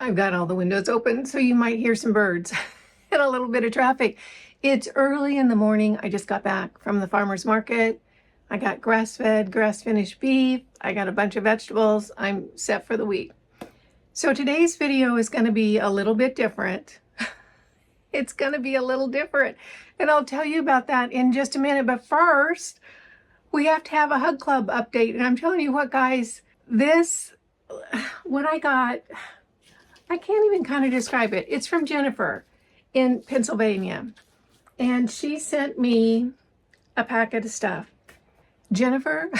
I've got all the windows open, so you might hear some birds and a little bit of traffic. It's early in the morning. I just got back from the farmer's market. I got grass-fed, grass-finished beef. I got a bunch of vegetables. I'm set for the week. So today's video is going to be a little bit different. It's going to be a little different, and I'll tell you about that in just a minute. But first, we have to have a Hug Club update. And I'm telling you what, guys, what I got, I can't even kind of describe it. It's from Jennifer in Pennsylvania. And she sent me a packet of stuff. Jennifer,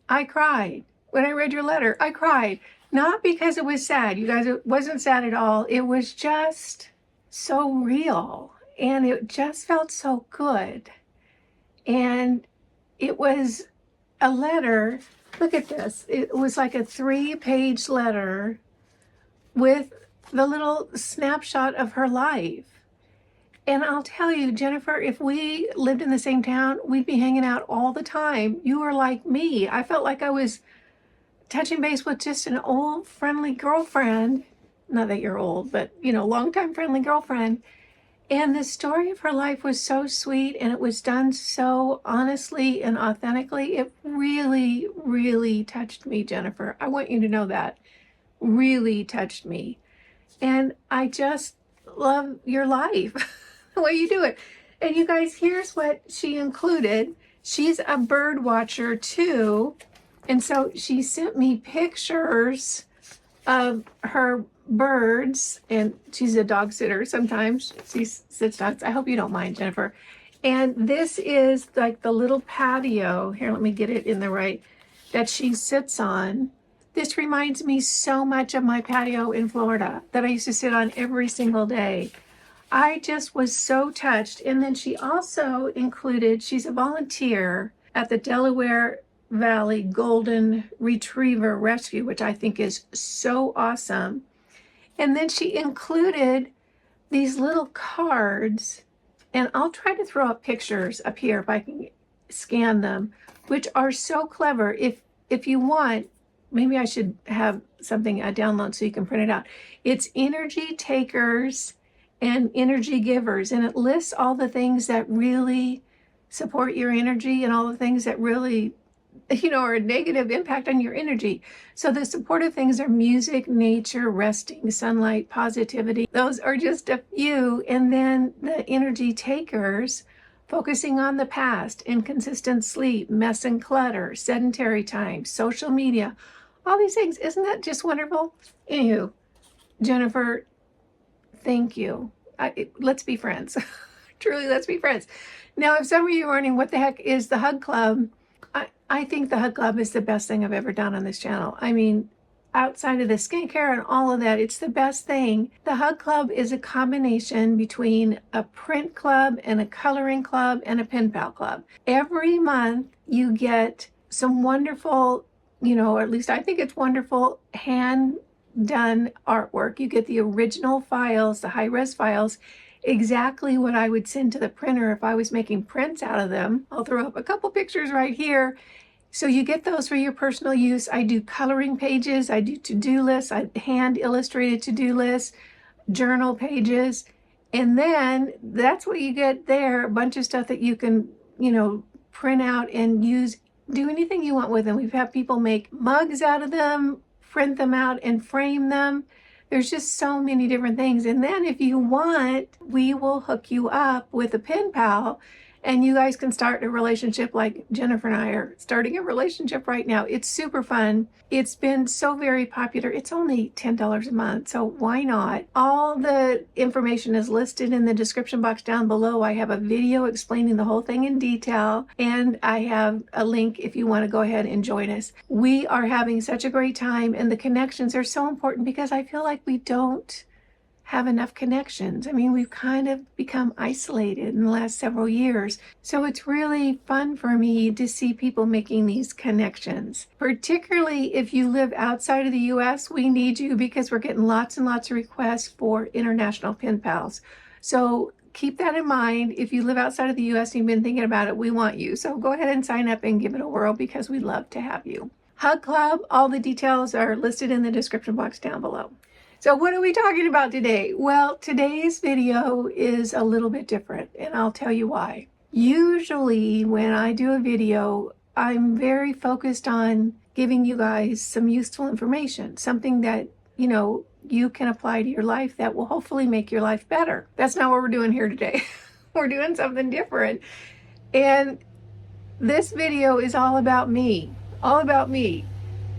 I cried. When I read your letter, I cried. Not because it was sad. You guys, it wasn't sad at all. It was just so real. And it just felt so good. And it was a letter. Look at this. It was like a 3-page letter with the little snapshot of her life. And I'll tell you, Jennifer, if we lived in the same town, we'd be hanging out all the time. You were like me. I felt like I was touching base with just an old friendly girlfriend. Not that you're old, but longtime friendly girlfriend. And the story of her life was so sweet, and it was done so honestly and authentically. It really, really touched me, Jennifer. I want you to know that. Really touched me. And I just love your life, the way you do it. And you guys, here's what she included. She's a bird watcher too. And so she sent me pictures of her birds, and she's a dog sitter sometimes. She sits dogs. I hope you don't mind, Jennifer. And this is like the little patio. Here, let me get it in the right, that she sits on. This reminds me so much of my patio in Florida that I used to sit on every single day. I just was so touched. And then she also included, she's a volunteer at the Delaware Valley Golden Retriever Rescue, which I think is so awesome. And then she included these little cards, and I'll try to throw up pictures up here if I can scan them, which are so clever. If you want, maybe I should have something I download so you can print it out. It's energy takers and energy givers, and it lists all the things that really support your energy and all the things that really are a negative impact on your energy. So the supportive things are music, nature, resting, sunlight, positivity. Those are just a few. And then the energy takers, focusing on the past, inconsistent sleep, mess and clutter, sedentary time, social media, all these things. Isn't that just wonderful? Anywho, Jennifer, thank you. Let's be friends. Truly, let's be friends. Now, if some of you are wondering what the heck is the Hug Club, I think the Hug Club is the best thing I've ever done on this channel. I mean, outside of the skincare and all of that, it's the best thing. The Hug Club is a combination between a print club and a coloring club and a pen pal club. Every month you get some wonderful, or at least I think it's wonderful, hand done artwork. You get the original files, the high-res files, exactly what I would send to the printer if I was making prints out of them. I'll throw up a couple pictures right here. So you get those for your personal use. I do coloring pages, I do to-do lists, I hand illustrated to-do lists, journal pages, and then that's what you get there, a bunch of stuff that you can, print out and use, do anything you want with them. We've had people make mugs out of them, print them out and frame them. There's just so many different things. And then if you want, we will hook you up with a pen pal, and you guys can start a relationship like Jennifer and I are starting a relationship right now. It's super fun. It's been so very popular. It's only $10 a month, so why not? All the information is listed in the description box down below. I have a video explaining the whole thing in detail, and I have a link if you want to go ahead and join us. We are having such a great time, and the connections are so important because I feel like we don't have enough connections. I mean, we've kind of become isolated in the last several years. So it's really fun for me to see people making these connections. Particularly if you live outside of the US, we need you because we're getting lots and lots of requests for international pen pals. So keep that in mind. If you live outside of the US and you've been thinking about it, we want you. So go ahead and sign up and give it a whirl because we'd love to have you. Hug Club. All the details are listed in the description box down below. So what are we talking about today? Well, today's video is a little bit different, and I'll tell you why. Usually when I do a video, I'm very focused on giving you guys some useful information, something that, you can apply to your life that will hopefully make your life better. That's not what we're doing here today. We're doing something different. And this video is all about me, all about me.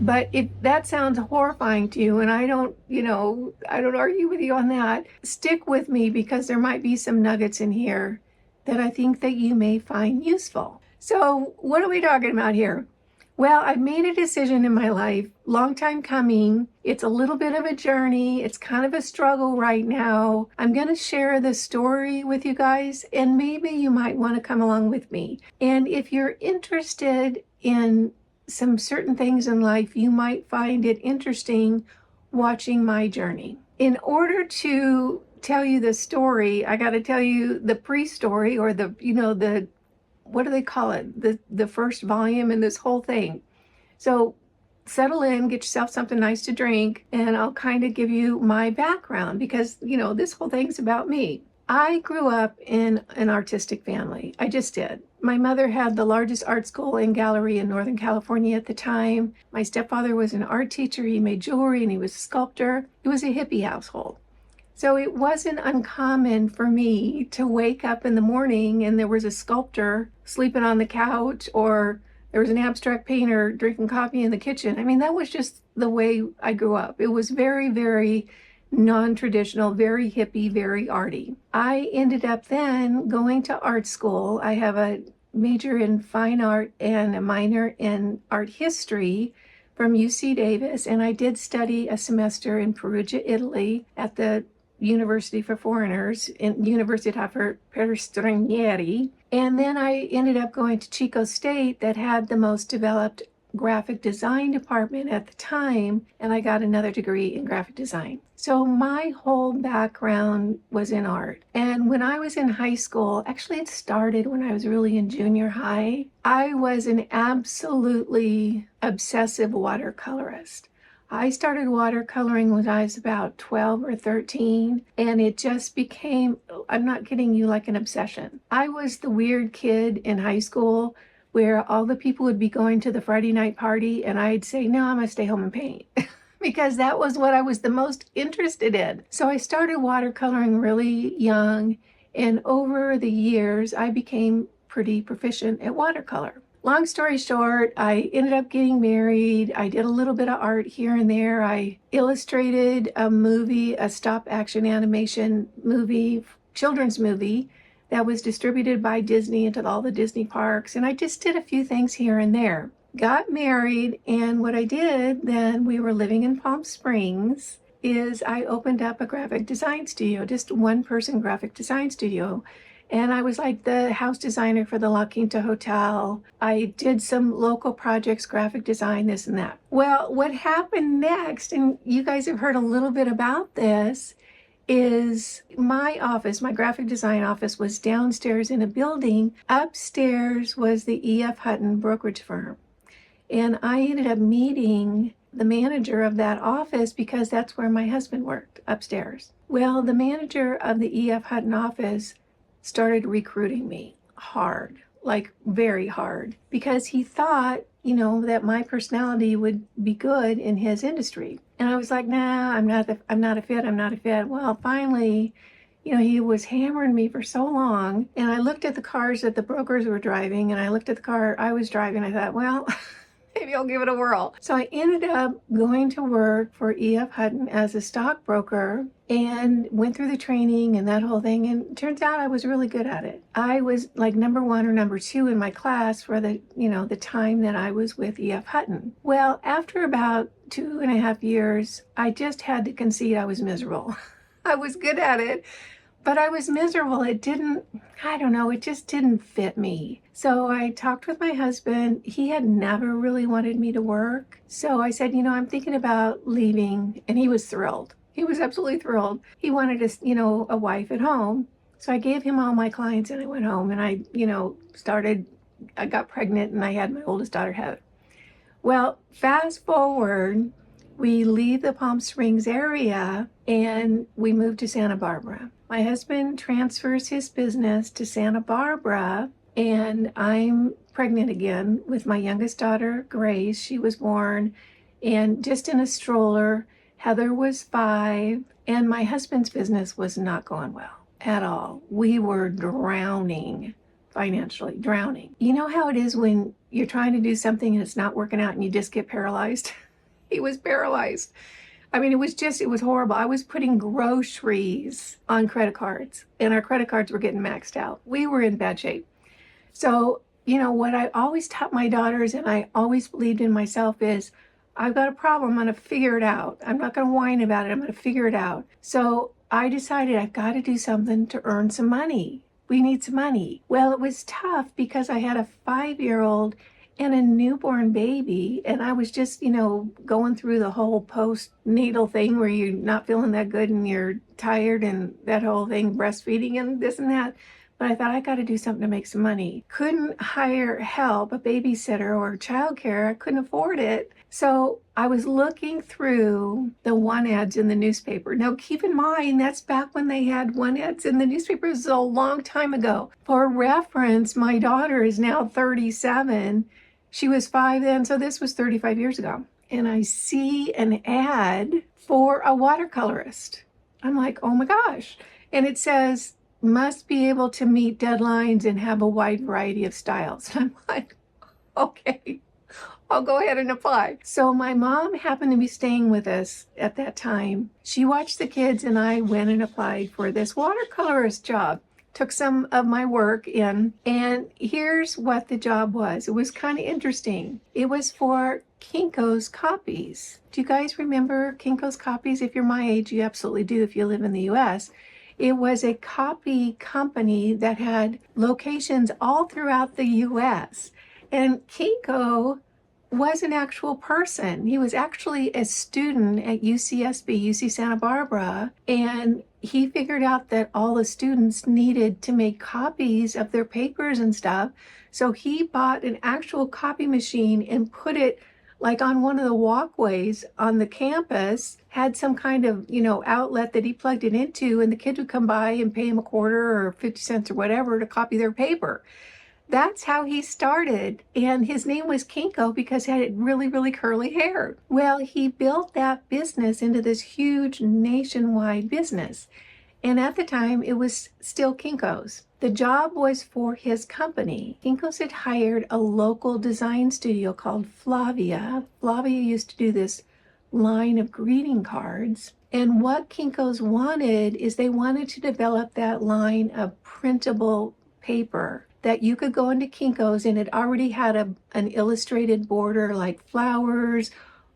But if that sounds horrifying to you, and I don't argue with you on that, stick with me because there might be some nuggets in here that I think that you may find useful. So what are we talking about here? Well, I've made a decision in my life, long time coming. It's a little bit of a journey. It's kind of a struggle right now. I'm going to share the story with you guys, and maybe you might want to come along with me. And if you're interested in some certain things in life, you might find it interesting watching my journey. In order to tell you the story, I got to tell you the pre-story, or the what do they call it? The first volume in this whole thing. So settle in, get yourself something nice to drink, and I'll kind of give you my background because, this whole thing's about me. I grew up in an artistic family. I just did. My mother had the largest art school and gallery in Northern California at the time. My stepfather was an art teacher. He made jewelry and he was a sculptor. It was a hippie household. So it wasn't uncommon for me to wake up in the morning and there was a sculptor sleeping on the couch, or there was an abstract painter drinking coffee in the kitchen. I mean, that was just the way I grew up. It was very, very non-traditional, very hippie, very arty. I ended up then going to art school. I have a major in fine art and a minor in art history from UC Davis, and I did study a semester in Perugia, Italy at the University for Foreigners, in Università per Stranieri. And then I ended up going to Chico State that had the most developed graphic design department at the time, and I got another degree in graphic design. So my whole background was in art. And when I was in high school, actually it started when I was really in junior high, I was an absolutely obsessive watercolorist. I started watercoloring when I was about 12 or 13, and it just became, I'm not kidding you, like an obsession. I was the weird kid in high school where all the people would be going to the Friday night party, and I'd say, no, I'm gonna stay home and paint. Because that was what I was the most interested in. So I started watercoloring really young, and over the years, I became pretty proficient at watercolor. Long story short, I ended up getting married. I did a little bit of art here and there. I illustrated a movie, a stop action animation movie, children's movie, that was distributed by Disney into all the Disney parks. And I just did a few things here and there. Got married, and what I did then, we were living in Palm Springs, is I opened up a graphic design studio, just one person graphic design studio. And I was like the house designer for the La Quinta Hotel. I did some local projects, graphic design, this and that. Well, what happened next, and you guys have heard a little bit about this, is my office, my graphic design office, was downstairs in a building. Upstairs was the E.F. Hutton brokerage firm. And I ended up meeting the manager of that office because that's where my husband worked, upstairs. Well, the manager of the E.F. Hutton office started recruiting me hard, like very hard, because he thought, that my personality would be good in his industry. And I was like, nah, I'm not a fit. Well, finally, he was hammering me for so long. And I looked at the cars that the brokers were driving, and I looked at the car I was driving. I thought, well, maybe I'll give it a whirl. So I ended up going to work for E.F. Hutton as a stockbroker and went through the training and that whole thing. And it turns out I was really good at it. I was like number 1 or number 2 in my class for the time that I was with E.F. Hutton. Well, after about 2.5 years, I just had to concede I was miserable. I was good at it, but I was miserable. It just didn't fit me. So I talked with my husband. He had never really wanted me to work. So I said, I'm thinking about leaving. And he was thrilled. He was absolutely thrilled. He wanted a wife at home. So I gave him all my clients and I went home and I got pregnant and I had my oldest daughter, Heather. Well, fast forward, we leave the Palm Springs area and we move to Santa Barbara. My husband transfers his business to Santa Barbara, and I'm pregnant again with my youngest daughter, Grace. She was born and just in a stroller. Heather was 5, and my husband's business was not going well at all. We were drowning financially, drowning. You know how it is when you're trying to do something and it's not working out and you just get paralyzed? He was paralyzed. I mean, it was horrible. I was putting groceries on credit cards, and our credit cards were getting maxed out. We were in bad shape. So, what I always taught my daughters, and I always believed in myself, is I've got a problem. I'm going to figure it out. I'm not going to whine about it. I'm going to figure it out. So I decided I've got to do something to earn some money. We need some money. Well, it was tough because I had a 5-year-old and a newborn baby, and I was just, going through the whole postnatal thing where you're not feeling that good and you're tired and that whole thing, breastfeeding and this and that. But I thought I got to do something to make some money. Couldn't hire help, a babysitter or childcare. I couldn't afford it. So I was looking through the one ads in the newspaper. Now, keep in mind, that's back when they had one ads in the newspaper. It was a long time ago. For reference, my daughter is now 37. She was 5 then, so this was 35 years ago. And I see an ad for a watercolorist. I'm like, oh my gosh. And it says, must be able to meet deadlines and have a wide variety of styles. I'm like, okay, I'll go ahead and apply. So my mom happened to be staying with us at that time. She watched the kids, and I went and applied for this watercolorist job. Took some of my work in, and here's what the job was. It was kind of interesting. It was for Kinko's Copies. Do you guys remember Kinko's Copies? If you're my age, you absolutely do if you live in the US. It was a copy company that had locations all throughout the US. And Kinko was an actual person. He was actually a student at UCSB, UC Santa Barbara, and he figured out that all the students needed to make copies of their papers and stuff. So he bought an actual copy machine and put it like on one of the walkways on the campus, had some kind of, outlet that he plugged it into, and the kids would come by and pay him a quarter or 50 cents or whatever to copy their paper. That's how he started, and his name was Kinko because he had really, really curly hair. Well, he built that business into this huge nationwide business, and at the time, it was still Kinko's. The job was for his company. Kinko's had hired a local design studio called Flavia. Flavia used to do this line of greeting cards, and what Kinko's wanted is they wanted to develop that line of printable paper that you could go into Kinko's and it already had an illustrated border like flowers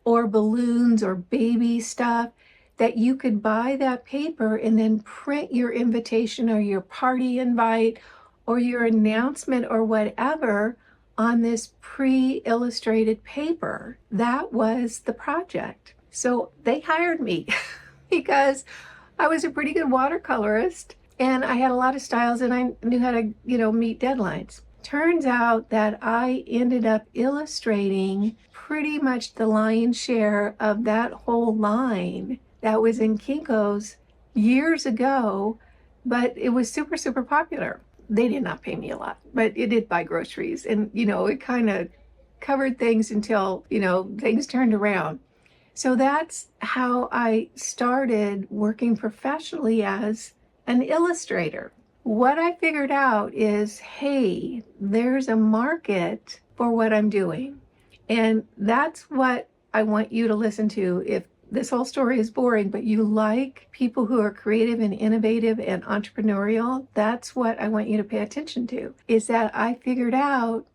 or balloons or baby stuff, that you could buy that paper and then print your invitation or your party invite or your announcement or whatever on this pre-illustrated paper. That was the project. So they hired me because I was a pretty good watercolorist, and I had a lot of styles, and I knew how to, meet deadlines. Turns out that I ended up illustrating pretty much the lion's share of that whole line that was in Kinko's years ago, but it was super, super popular. They did not pay me a lot, but it did buy groceries, and, it kind of covered things until, things turned around. So that's how I started working professionally as an illustrator. What I figured out is, hey, there's a market for what I'm doing. And that's what I want you to listen to. If this whole story is boring, but you like people who are creative and innovative and entrepreneurial, that's what I want you to pay attention to, is that I figured out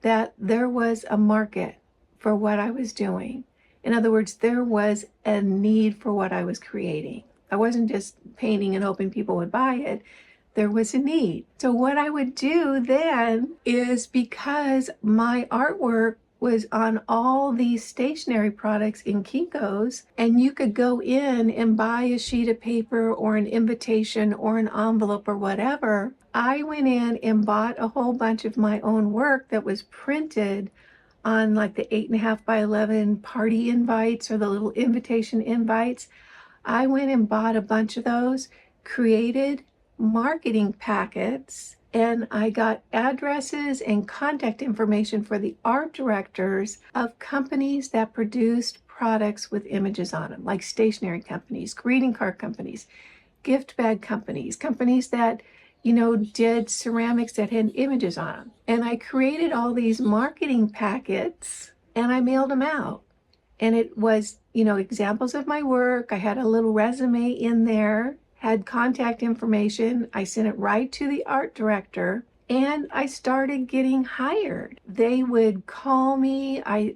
that there was a market for what I was doing. In other words, there was a need for what I was creating. I wasn't just painting and hoping people would buy it. There was a need. So what I would do then is, because my artwork was on all these stationery products in Kinko's, and you could go in and buy a sheet of paper or an invitation or an envelope or whatever, I went in and bought a whole bunch of my own work that was printed on like the 8.5 by 11 party invites or the little invitation invites. I went and bought a bunch of those, created marketing packets, and I got addresses and contact information for the art directors of companies that produced products with images on them, like stationery companies, greeting card companies, gift bag companies, companies that, you know, did ceramics that had images on them. And I created all these marketing packets and I mailed them out. And it was, you know, examples of my work. I had a little resume in there, had contact information. I sent it right to the art director and I started getting hired. They would call me. I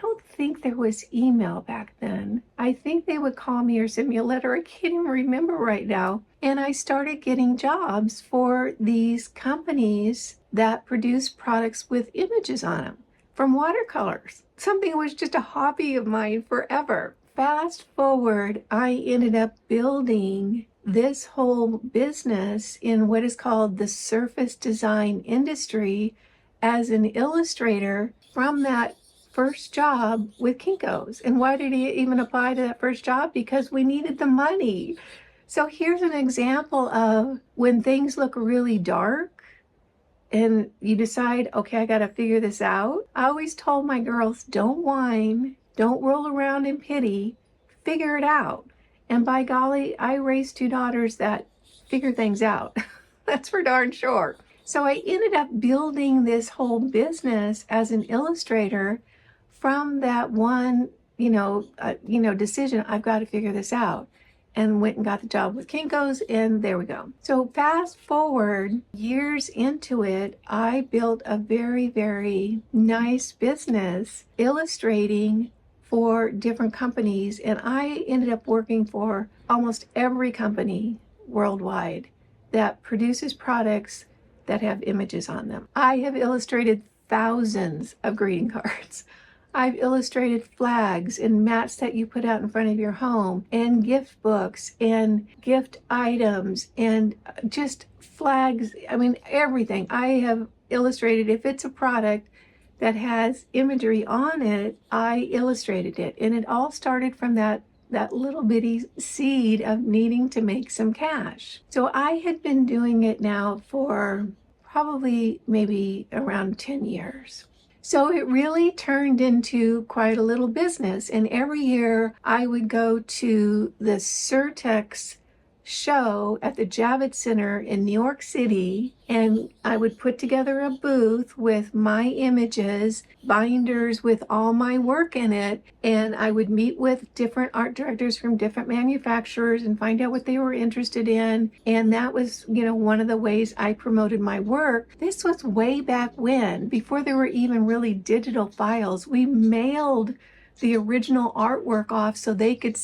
don't think there was email back then. I think they would call me or send me a letter. I can't even remember right now. And I started getting jobs for these companies that produce products with images on them from watercolors. Something that was just a hobby of mine forever. Fast forward, I ended up building this whole business in what is called the surface design industry as an illustrator from that first job with Kinko's. And why did he even apply to that first job? Because we needed the money. So here's an example of when things look really dark and you decide, okay, I got to figure this out. I always told my girls, don't whine, don't roll around in pity, figure it out. And by golly, I raised two daughters that figure things out. That's for darn sure. So I ended up building this whole business as an illustrator from that one, decision. I've got to figure this out. And went and got the job with Kinko's, and there we go. So fast forward years into it, I built a very, very nice business illustrating for different companies, and I ended up working for almost every company worldwide that produces products that have images on them. I have illustrated thousands of greeting cards. I've illustrated flags and mats that you put out in front of your home, and gift books and gift items and just flags. I mean, everything. I have illustrated. If it's a product that has imagery on it, I illustrated it. And it all started from that little bitty seed of needing to make some cash. So I had been doing it now for probably maybe around 10 years. So it really turned into quite a little business. And every year I would go to the Surtex show at the Javits Center in New York City, and I would put together a booth with my images, binders with all my work in it, and I would meet with different art directors from different manufacturers and find out what they were interested in. And that was, one of the ways I promoted my work. This was way back when, before there were even really digital files. We mailed the original artwork off so they could,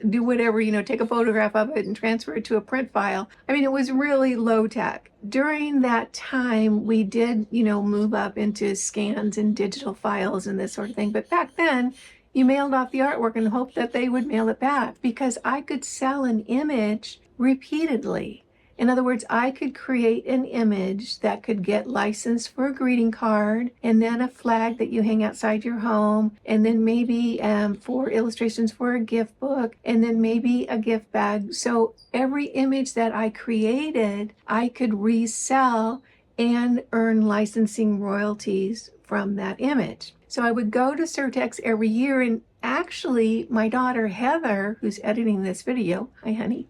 do whatever, take a photograph of it and transfer it to a print file. I mean, it was really low tech. During that time, we did, move up into scans and digital files and this sort of thing. But back then, you mailed off the artwork and hoped that they would mail it back, because I could sell an image repeatedly. In other words, I could create an image that could get licensed for a greeting card, and then a flag that you hang outside your home, and then maybe for illustrations for a gift book, and then maybe a gift bag. So every image that I created, I could resell and earn licensing royalties from that image. So I would go to Surtex every year, and actually my daughter Heather, who's editing this video, hi honey,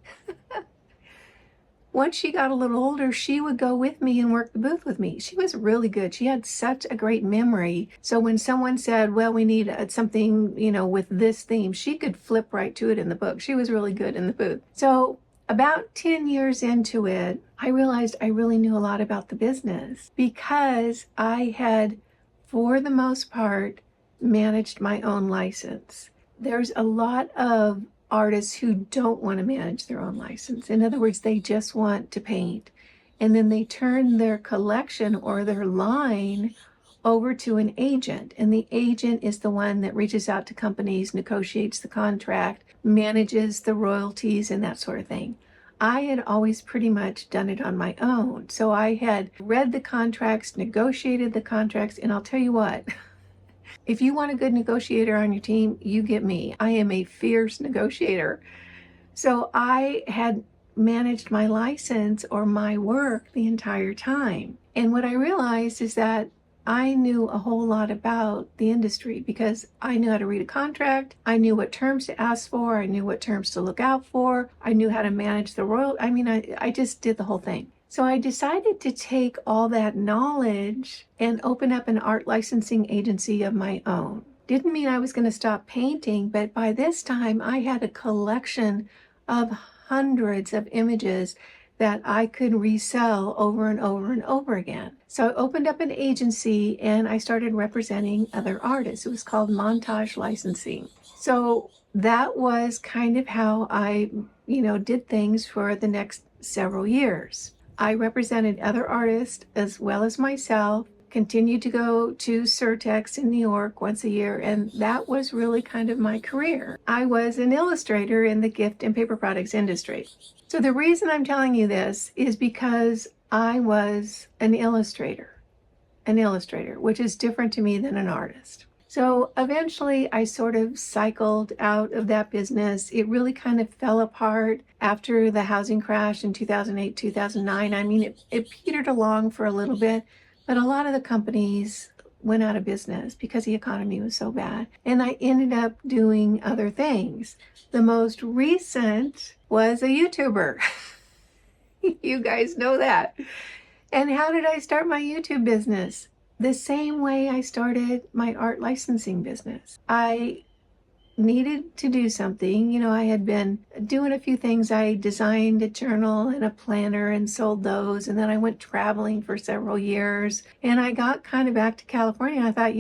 once she got a little older, she would go with me and work the booth with me. She was really good. She had such a great memory. So when someone said, well, we need something, with this theme, she could flip right to it in the book. She was really good in the booth. So about 10 years into it, I realized I really knew a lot about the business, because I had, for the most part, managed my own license. There's a lot of artists who don't want to manage their own license. In other words, they just want to paint, and then they turn their collection or their line over to an agent, and the agent is the one that reaches out to companies, negotiates the contract, manages the royalties, and that sort of thing. I had always pretty much done it on my own. So I had read the contracts, negotiated the contracts, and I'll tell you what, if you want a good negotiator on your team, you get me. I am a fierce negotiator. So I had managed my license or my work the entire time. And what I realized is that I knew a whole lot about the industry because I knew how to read a contract. I knew what terms to ask for. I knew what terms to look out for. I knew how to manage the royalty. I mean, I just did the whole thing. So I decided to take all that knowledge and open up an art licensing agency of my own. Didn't mean I was going to stop painting, but by this time I had a collection of hundreds of images that I could resell over and over and over again. So I opened up an agency and I started representing other artists. It was called Montage Licensing. So that was kind of how I, did things for the next several years. I represented other artists as well as myself, continued to go to Surtex in New York once a year, and that was really kind of my career. I was an illustrator in the gift and paper products industry. So the reason I'm telling you this is because I was an illustrator, which is different to me than an artist. So eventually I sort of cycled out of that business. It really kind of fell apart after the housing crash in 2008, 2009. I mean, it petered along for a little bit, but a lot of the companies went out of business because the economy was so bad. And I ended up doing other things. The most recent was a YouTuber. You guys know that. And how did I start my YouTube business? The same way I started my art licensing business. I needed to do something. I had been doing a few things. I designed a journal and a planner and sold those. And then I went traveling for several years. And I got kind of back to California. I thought,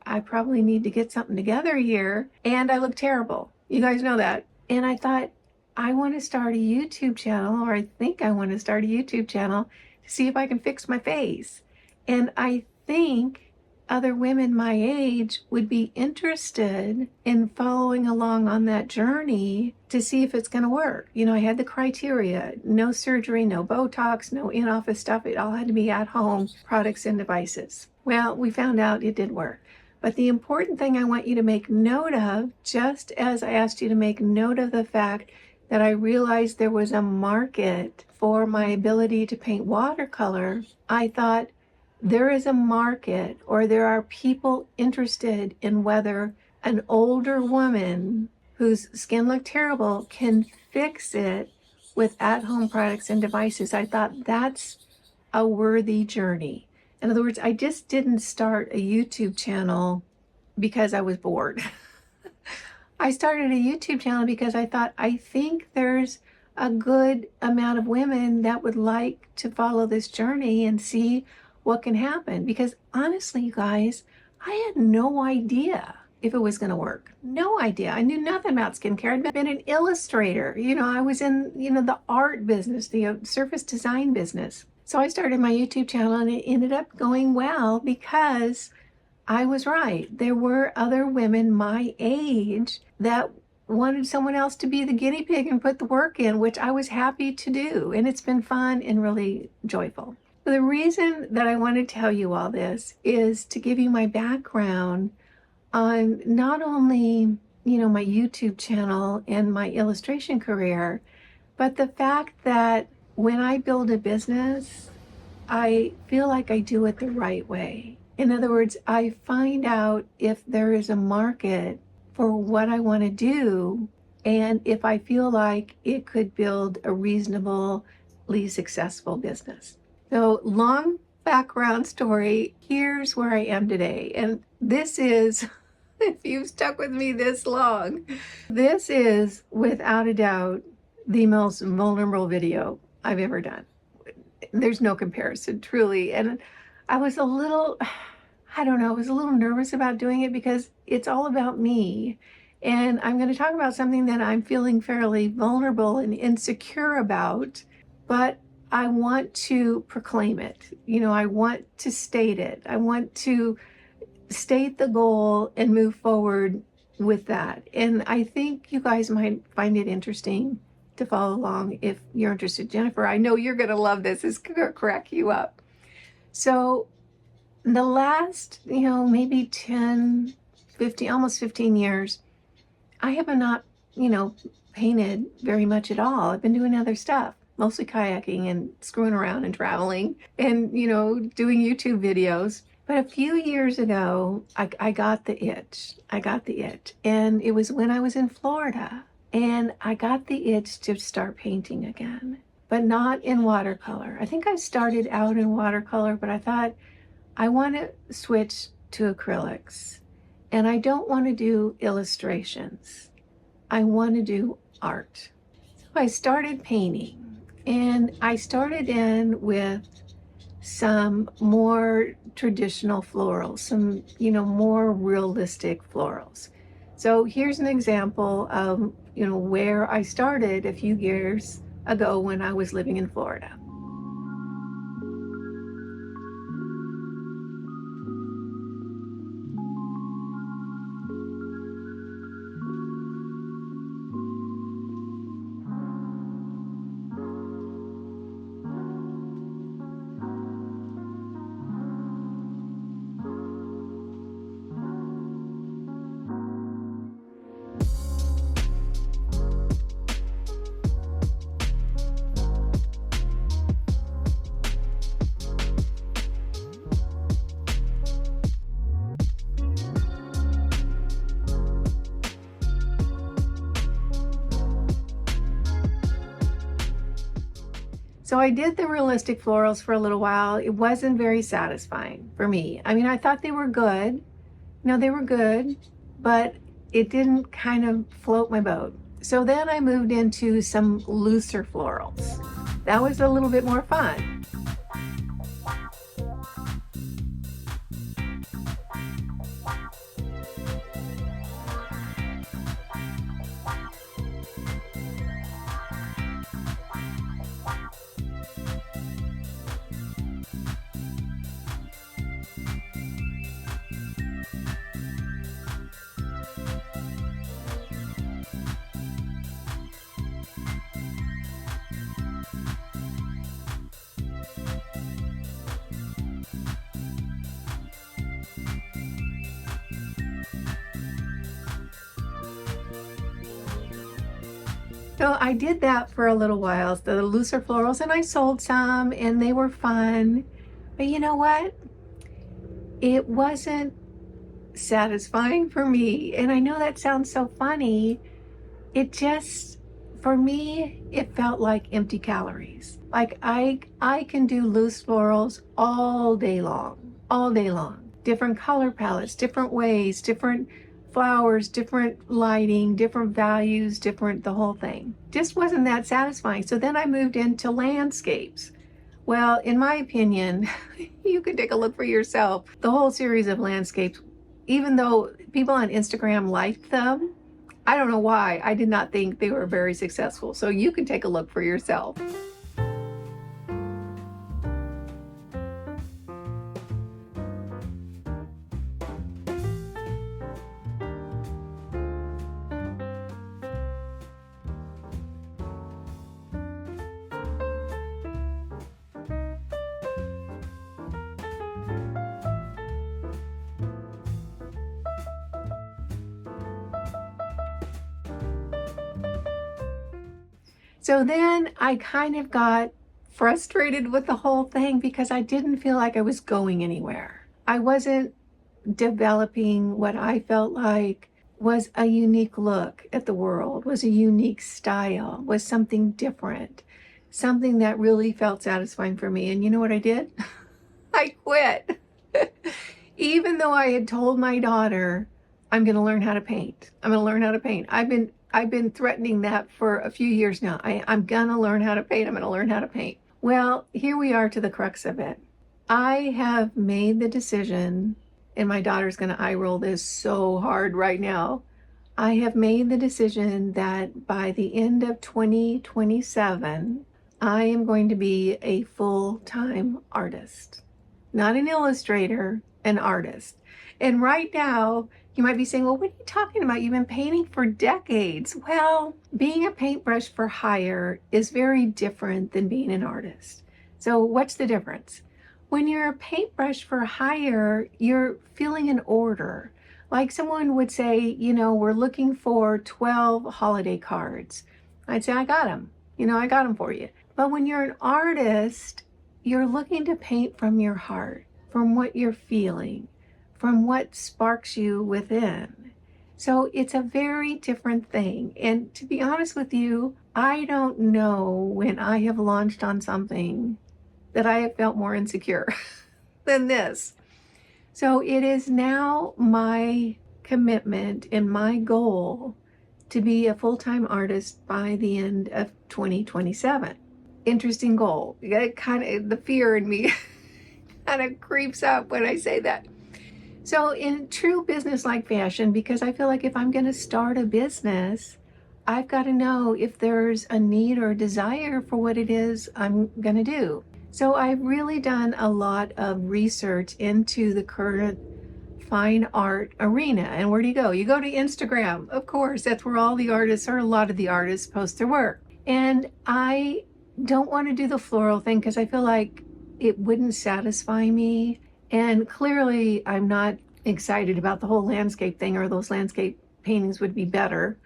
I probably need to get something together here. And I look terrible. You guys know that. And I thought, I want to start a YouTube channel, or I think I want to start a YouTube channel to see if I can fix my face. And I think other women my age would be interested in following along on that journey to see if it's going to work. I had the criteria: no surgery, no Botox, no in-office stuff. It all had to be at home products and devices. Well, we found out it did work. But the important thing I want you to make note of, just as I asked you to make note of the fact that I realized there was a market for my ability to paint watercolor, I thought, there is a market, or there are people interested in whether an older woman whose skin looked terrible can fix it with at-home products and devices. I thought that's a worthy journey. In other words, I just didn't start a YouTube channel because I was bored. I started a YouTube channel because I thought, I think there's a good amount of women that would like to follow this journey and see what can happen. Because honestly, you guys, I had no idea if it was going to work. No idea. I knew nothing about skincare. I'd been an illustrator. I was in, the art business, the surface design business. So I started my YouTube channel and it ended up going well because I was right. There were other women my age that wanted someone else to be the guinea pig and put the work in, which I was happy to do. And it's been fun and really joyful. The reason that I want to tell you all this is to give you my background on not only, my YouTube channel and my illustration career, but the fact that when I build a business, I feel like I do it the right way. In other words, I find out if there is a market for what I want to do, and if I feel like it could build a reasonably successful business. So, long background story, here's where I am today. And this is, if you've stuck with me this long, this is without a doubt the most vulnerable video I've ever done. There's no comparison, truly. And I was a little nervous about doing it because it's all about me. And I'm going to talk about something that I'm feeling fairly vulnerable and insecure about, but I want to proclaim it. I want to state it. I want to state the goal and move forward with that. And I think you guys might find it interesting to follow along if you're interested. Jennifer, I know you're going to love this. It's going to crack you up. So the last, maybe 10, 15, almost 15 years, I have not, painted very much at all. I've been doing other stuff, mostly kayaking and screwing around and traveling and, doing YouTube videos. But a few years ago, I got the itch. I got the itch. And it was when I was in Florida. And I got the itch to start painting again, but not in watercolor. I think I started out in watercolor, but I thought I want to switch to acrylics. And I don't want to do illustrations. I want to do art. So I started painting, and I started in with some more traditional florals, some, more realistic florals. So here's an example of, where I started a few years ago when I was living in Florida. So I did the realistic florals for a little while. It wasn't very satisfying for me. I mean, I thought they were good. They were good, but it didn't kind of float my boat. So then I moved into some looser florals. That was a little bit more fun. So I did that for a little while, the looser florals, and I sold some and they were fun. But you know what? It wasn't satisfying for me. And I know that sounds so funny. It just, for me, it felt like empty calories. Like I can do loose florals all day long, all day long. Different color palettes, different ways, different flowers, different lighting, different values, different, the whole thing. Just wasn't that satisfying. So then I moved into landscapes. Well, in my opinion, you can take a look for yourself. The whole series of landscapes, even though people on Instagram liked them, I don't know why, I did not think they were very successful. So you can take a look for yourself. So then I kind of got frustrated with the whole thing because I didn't feel like I was going anywhere. I wasn't developing what I felt like was a unique look at the world, was a unique style, was something different, something that really felt satisfying for me. And you know what I did? I quit. Even though I had told my daughter, I'm going to learn how to paint. I'm going to learn how to paint. I've been threatening that for a few years now. I'm gonna learn how to paint. I'm gonna learn how to paint. Well, here we are to the crux of it. I have made the decision, and my daughter's gonna eye roll this so hard right now. I have made the decision that by the end of 2027, I am going to be a full-time artist. Not an illustrator, an artist. And right now, You might be saying, well, what are you talking about? You've been painting for decades. Well, being a paintbrush for hire is very different than being an artist. So what's the difference? When you're a paintbrush for hire, you're filling an order. Like someone would say, you know, we're looking for 12 holiday cards. I'd say, I got them. You know, I got them for you. But when you're an artist, you're looking to paint from your heart, from what you're feeling, from what sparks you within. So it's a very different thing. And to be honest with you, I don't know when I have launched on something that I have felt more insecure than this. So it is now my commitment and my goal to be a full-time artist by the end of 2027. Interesting goal. Kind of the fear in me kind of creeps up when I say that. So in true business-like fashion, because I feel like if I'm going to start a business, I've got to know if there's a need or a desire for what it is I'm going to do. So I've really done a lot of research into the current fine art arena. And where do you go? You go to Instagram. Of course, that's where all the artists, or a lot of the artists, post their work. And I don't want to do the floral thing because I feel like it wouldn't satisfy me. And clearly I'm not excited about the whole landscape thing, or those landscape paintings would be better.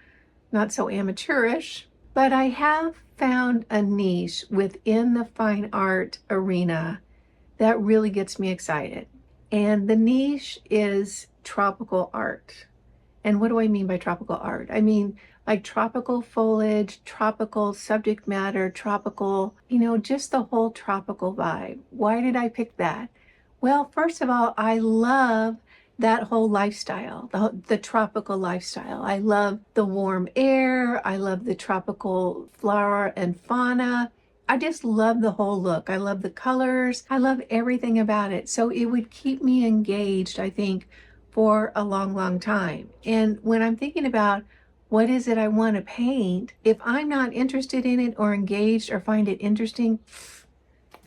Not so amateurish. But I have found a niche within the fine art arena that really gets me excited. And the niche is tropical art. And what do I mean by tropical art? I mean like tropical foliage, tropical subject matter, tropical, you know, just the whole tropical vibe. Why did I pick that? Well, first of all, I love that whole lifestyle, the tropical lifestyle. I love the warm air. I love the tropical flora and fauna. I just love the whole look. I love the colors. I love everything about it. So it would keep me engaged, I think, for a long, long time. And when I'm thinking about what is it I want to paint, if I'm not interested in it or engaged or find it interesting,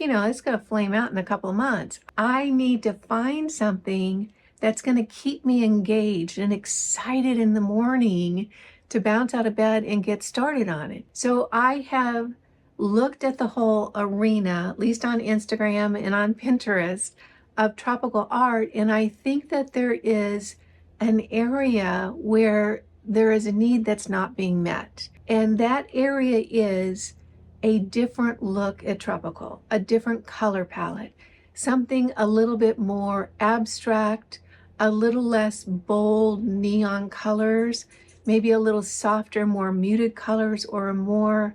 you know, it's going to flame out in a couple of months. I need to find something that's going to keep me engaged and excited in the morning to bounce out of bed and get started on it. So I have looked at the whole arena, at least on Instagram and on Pinterest, of tropical art, and I think that there is an area where there is a need that's not being met. And that area is a different look at tropical, a different color palette, something a little bit more abstract, a little less bold neon colors, maybe a little softer, more muted colors, or a more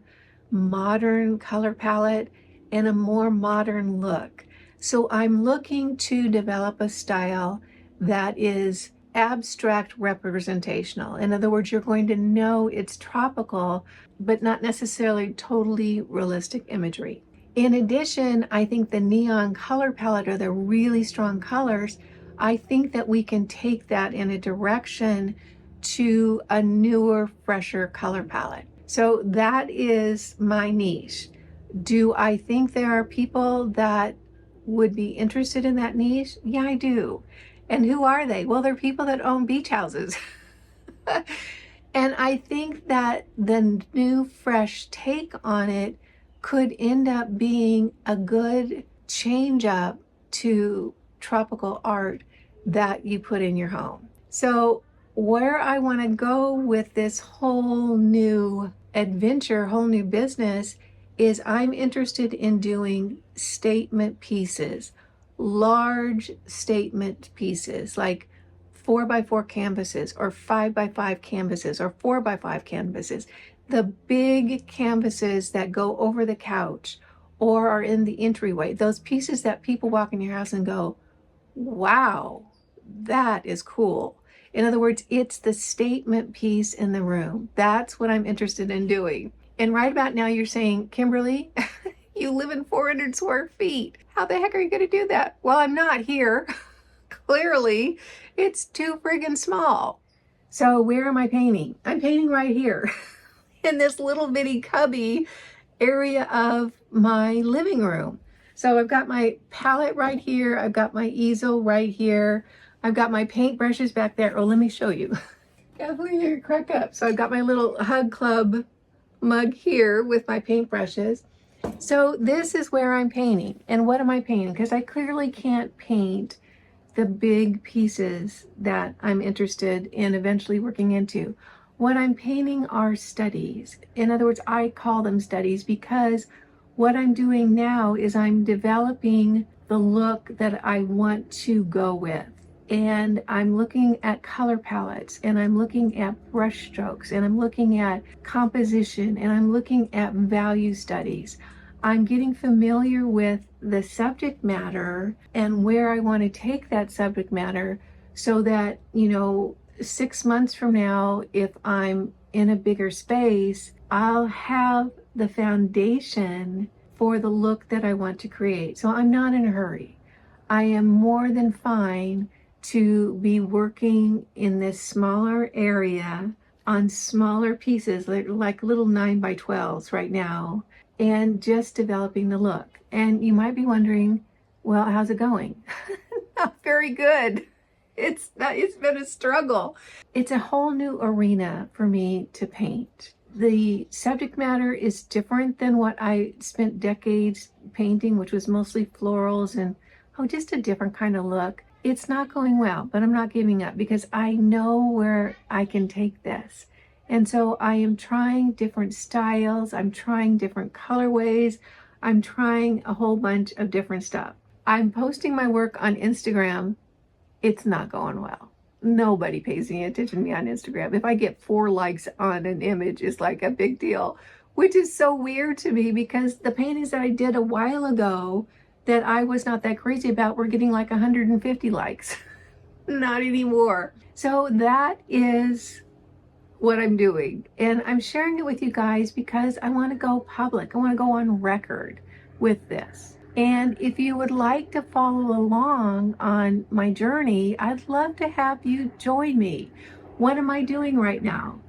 modern color palette and a more modern look. So I'm looking to develop a style that is abstract representational. In other words, you're going to know it's tropical, but not necessarily totally realistic imagery. In addition, I think the neon color palette, or the really strong colors, I think that we can take that in a direction to a newer, fresher color palette. So that is my niche. Do I think there are people that would be interested in that niche? Yeah, I do. And who are they? Well, they're people that own beach houses. And I think that the new, fresh take on it could end up being a good change up to tropical art that you put in your home. So where I want to go with this whole new adventure, whole new business, is I'm interested in doing statement pieces, large statement pieces, like 4x4 canvases or 5x5 canvases or 4x5 canvases, the big canvases that go over the couch or are in the entryway, those pieces that people walk in your house and go, wow, that is cool. In other words, it's the statement piece in the room. That's what I'm interested in doing. And right about now you're saying, Kimberly, you live in 400 square feet. How the heck are you going to do that? Well, I'm not here. Clearly, it's too friggin' small. So where am I painting? I'm painting right here in this little bitty cubby area of my living room. So I've got my palette right here. I've got my easel right here. I've got my paint brushes back there. Oh, let me show you. Definitely you're crack up. So I've got my little Hug Club mug here with my paint brushes. So this is where I'm painting. And what am I painting? Because I clearly can't paint the big pieces that I'm interested in eventually working into. What I'm painting are studies. In other words, I call them studies because what I'm doing now is I'm developing the look that I want to go with. And I'm looking at color palettes, and I'm looking at brush strokes, and I'm looking at composition, and I'm looking at value studies. I'm getting familiar with the subject matter and where I want to take that subject matter so that, 6 months from now, if I'm in a bigger space, I'll have the foundation for the look that I want to create. So I'm not in a hurry. I am more than fine to be working in this smaller area on smaller pieces, like little 9x12s right now, and just developing the look. And you might be wondering, well, how's it going? Not very good. It's been a struggle. It's a whole new arena for me to paint. The subject matter is different than what I spent decades painting, which was mostly florals and just a different kind of look. It's not going well, but I'm not giving up because I know where I can take this. And so I am trying different styles. I'm trying different colorways. I'm trying a whole bunch of different stuff. I'm posting my work on Instagram. It's not going well. Nobody pays any attention to me on Instagram. If I get 4 likes on an image, it's like a big deal, which is so weird to me because the paintings that I did a while ago that I was not that crazy about were getting like 150 likes. Not anymore. So that is what I'm doing. And I'm sharing it with you guys because I want to go public. I want to go on record with this. And if you would like to follow along on my journey, I'd love to have you join me. What am I doing right now?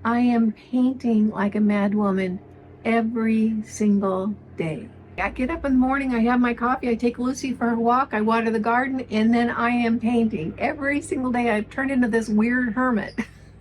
I am painting like a mad woman every single day. I get up in the morning, I have my coffee, I take Lucy for her walk, I water the garden, and then I am painting. Every single day I've turned into this weird hermit.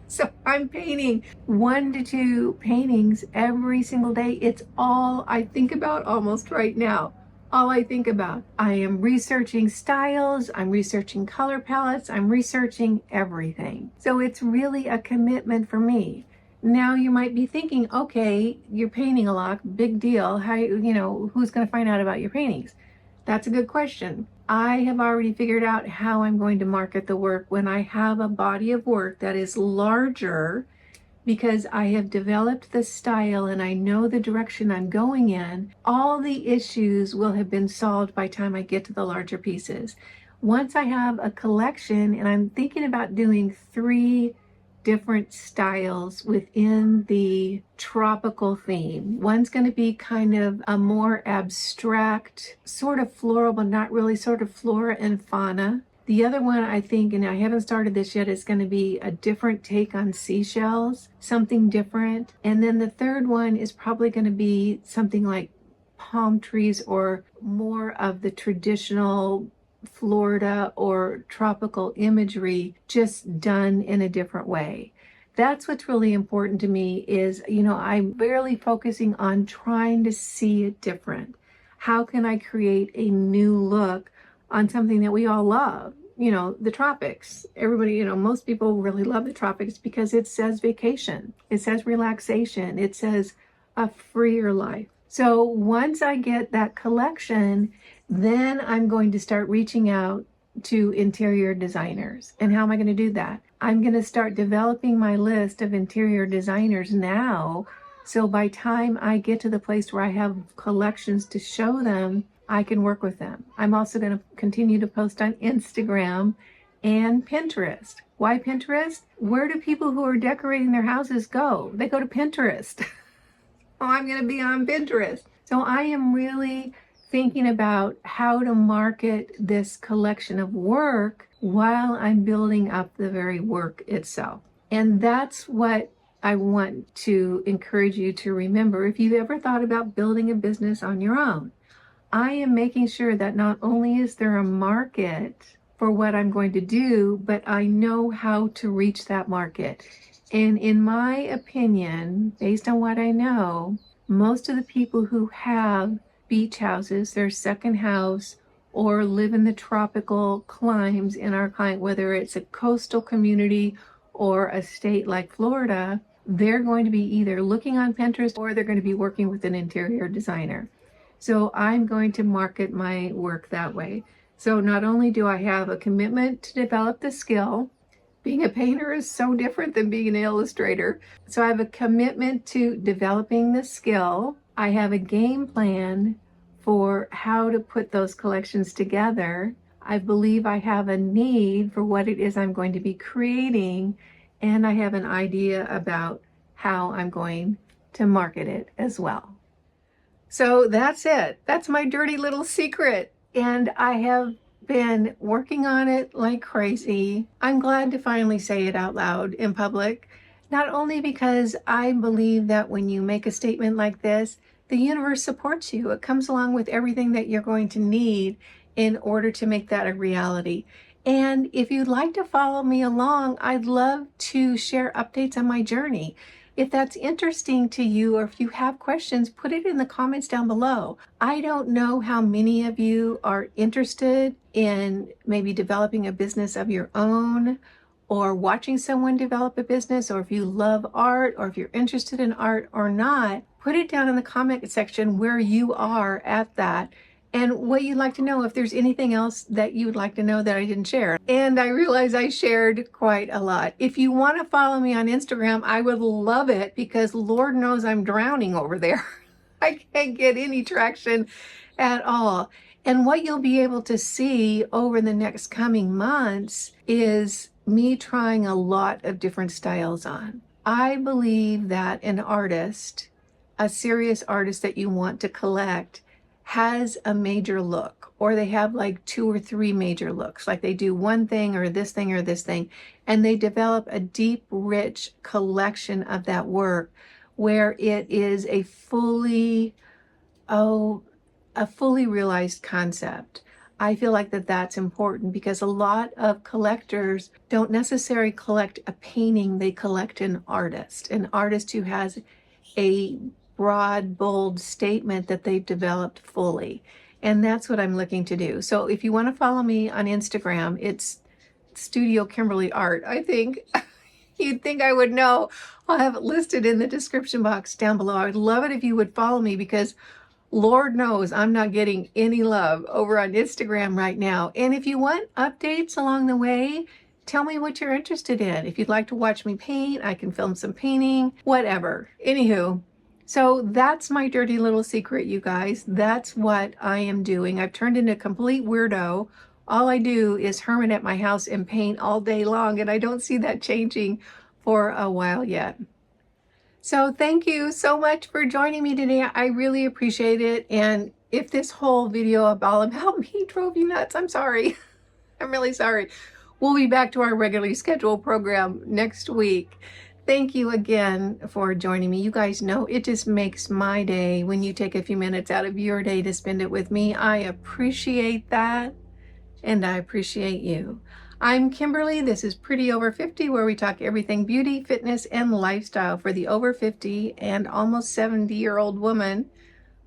So I'm painting 1 to 2 paintings every single day. It's all I think about almost right now. All I think about. I am researching styles, I'm researching color palettes, I'm researching everything. So it's really a commitment for me. Now you might be thinking, okay, you're painting a lot, big deal. How, who's going to find out about your paintings? That's a good question. I have already figured out how I'm going to market the work when I have a body of work that is larger because I have developed the style and I know the direction I'm going in. All the issues will have been solved by the time I get to the larger pieces. Once I have a collection, and I'm thinking about doing 3 different styles within the tropical theme. One's going to be kind of a more abstract, sort of floral, but not really, sort of flora and fauna. The other one, I think, and I haven't started this yet, is going to be a different take on seashells, something different. And then the third one is probably going to be something like palm trees or more of the traditional Florida or tropical imagery, just done in a different way. That's what's really important to me is, I'm barely focusing on trying to see it different. How can I create a new look on something that we all love? The tropics. Everybody, most people really love the tropics because it says vacation. It says relaxation. It says a freer life. So once I get that collection, then I'm going to start reaching out to interior designers. And how am I going to do that? I'm going to start developing my list of interior designers now. So by time I get to the place where I have collections to show them, I can work with them. I'm also going to continue to post on Instagram and Pinterest. Why Pinterest? Where do people who are decorating their houses go? They go to Pinterest. Oh, I'm going to be on Pinterest. So I am really thinking about how to market this collection of work while I'm building up the very work itself. And that's what I want to encourage you to remember. If you've ever thought about building a business on your own, I am making sure that not only is there a market for what I'm going to do, but I know how to reach that market. And in my opinion, based on what I know, most of the people who have beach houses, their second house, or live in the tropical climes in our client, whether it's a coastal community or a state like Florida, they're going to be either looking on Pinterest or they're going to be working with an interior designer. So I'm going to market my work that way. So not only do I have a commitment to develop the skill, being a painter is so different than being an illustrator. So I have a commitment to developing the skill. I have a game plan for how to put those collections together. I believe I have a need for what it is I'm going to be creating, and I have an idea about how I'm going to market it as well. So that's it. That's my dirty little secret. And I have been working on it like crazy. I'm glad to finally say it out loud in public, not only because I believe that when you make a statement like this, the universe supports you. It comes along with everything that you're going to need in order to make that a reality. And if you'd like to follow me along, I'd love to share updates on my journey. If that's interesting to you, or if you have questions, put it in the comments down below. I don't know how many of you are interested in maybe developing a business of your own, or watching someone develop a business, or if you love art, or if you're interested in art or not. Put it down in the comment section where you are at that, and what you'd like to know, if there's anything else that you would like to know that I didn't share. And I realize I shared quite a lot. If you want to follow me on Instagram, I would love it, because Lord knows I'm drowning over there. I can't get any traction at all. And what you'll be able to see over the next coming months is me trying a lot of different styles on. I believe that an artist, a serious artist that you want to collect, has a major look, or they have like 2 or 3 major looks, like they do one thing or this thing or this thing, and they develop a deep, rich collection of that work where it is a fully realized concept. I feel like that's important, because a lot of collectors don't necessarily collect a painting, they collect an artist who has a broad, bold statement that they've developed fully. And that's what I'm looking to do. So if you want to follow me on Instagram, it's Studio Kimberly Art, I think. You'd think I would know. I'll have it listed in the description box down below. I would love it if you would follow me, because Lord knows I'm not getting any love over on Instagram right now. And if you want updates along the way, tell me what you're interested in. If you'd like to watch me paint, I can film some painting, whatever. Anywho, so that's my dirty little secret, you guys. That's what I am doing. I've turned into a complete weirdo. All I do is hermit at my house and paint all day long, and I don't see that changing for a while yet. So thank you so much for joining me today. I really appreciate it. And if this whole video all about me drove you nuts, I'm sorry. I'm really sorry. We'll be back to our regularly scheduled program next week. Thank you again for joining me. You guys know it just makes my day when you take a few minutes out of your day to spend it with me. I appreciate that, and I appreciate you. I'm Kimberly. This is Pretty Over 50, where we talk everything beauty, fitness, and lifestyle for the over 50 and almost 70-year-old woman.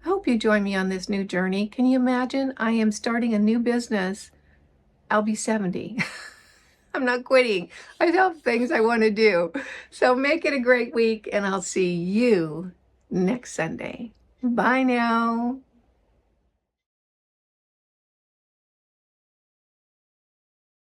I hope you join me on this new journey. Can you imagine? I am starting a new business. I'll be 70. I'm not quitting. I have things I want to do. So make it a great week, and I'll see you next Sunday. Bye now.